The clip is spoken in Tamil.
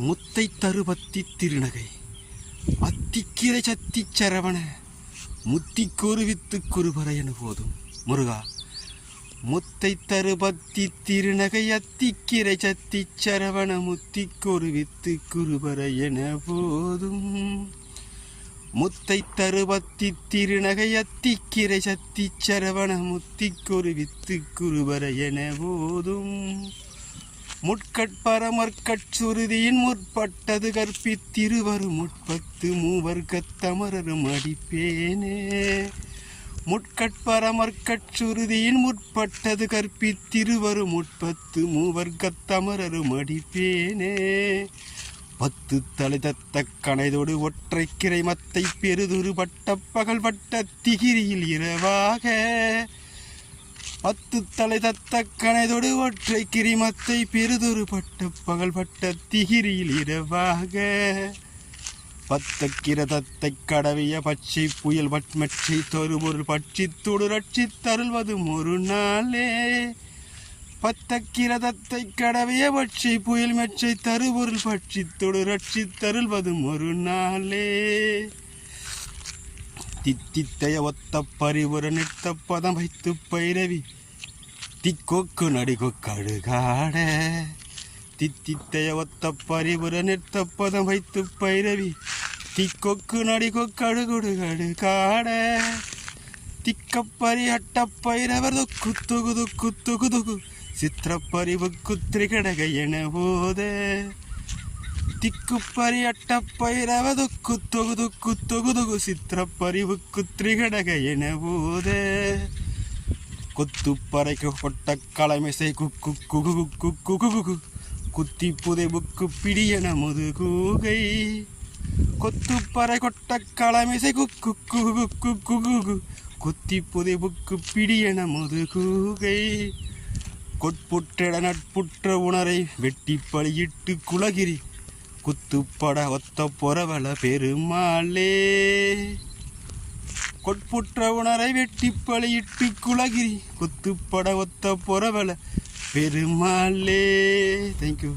முத்தை தருபத்தி திருநகை அத்திக்கிரை சத்தி சரவண முத்தி குருவித்து குருபரையனு போதும் முருகா. முத்தை தருபத்தி திருநகை அத்திக்கிரை சத்தி சரவண முத்தி குருவித்து குருபரையன போதும். முத்தை தருபத்தி திருநகை அத்திக்கிரை சத்தி சரவண முத்தி குருவித்து குருபரையன போதும். முட்கட்பரமற்கட்சுருதியின் முற்பட்டது கற்பித்திருவரும் முற்பத்து மூவர்க்கத்தமரரும் அடிப்பேனே. முட்கட்பரமற்கட்சுருதியின் முற்பட்டது கற்பித்திருவரும் முற்பத்து மூவர்க்கத்தமரரும் அடிப்பேனே. பத்து தலை தத்த கணைதோடு ஒற்றை கிரை மத்தை பெருதுரு பட்ட பகல் பட்ட திகிரியில் இரவாக. பத்து தலை தத்த கணைதொடு ஒற்றை கிரிமத்தை பெருதொரு பட்ட பகல் பட்ட திகிரியில் இரவாக. பத்த கிரதத்தை கடவிய பச்சை புயல் பட்மச்சை தொருபொருள் பட்சி தொடு ரட்சி தருள்வதும் ஒரு நாளே. பத்த கிரதத்தை கடவிய பச்சை புயல் மெச்சை தருபொருள் பட்சி தொடு ரட்சி தருள்வதும் ஒரு நாளே. தித்தித்தைய ஒத்த பரிவுர நிறுத்த பதம் வைத்து பைரவி திக்கொக்கு நடிகொக்கடுகாட. தித்தித்தைய ஒத்த பரிவுர நிறுத்த பதம் வைத்து பைரவி திக்கொக்கு நடிகொக்கடுகொடுகடுகாட. திக்கப்பரி அட்ட பைரவர் தொக்கு தொகு தொக்கு தொகு தொகு சித்திரப்பறிவு குத்திரி கடக என போத. திக்குப்பரி அட்ட பைரவ தொக்கு தொகு தொக்கு தொகு தொகு சித்திரப்பறிவு குத்திரி கடக என போத. கொத்துப்பறைக்கு கொட்ட களமிசை குக்கு குகு குக்கு குகு குகு குத்தி புதைவுக்கு பிடியன முதுகூகை. கொத்துப்பறை கொட்ட களமிசை குக்கு குகு குக்கு குகு குத்தி புதைவுக்கு பிடியன முதுகூகை. கொட்புற்றிட நட்புற்ற உணரை வெட்டி பழியிட்டு குலகிரி குத்துப்பட ஒத்த பொறவள பெருமாளே. கொட்புற்ற உணரை வெட்டி பழியிட்டு குலகிரி குத்துப்பட ஒத்த பொறவள பெருமாளே. தேங்க்யூ.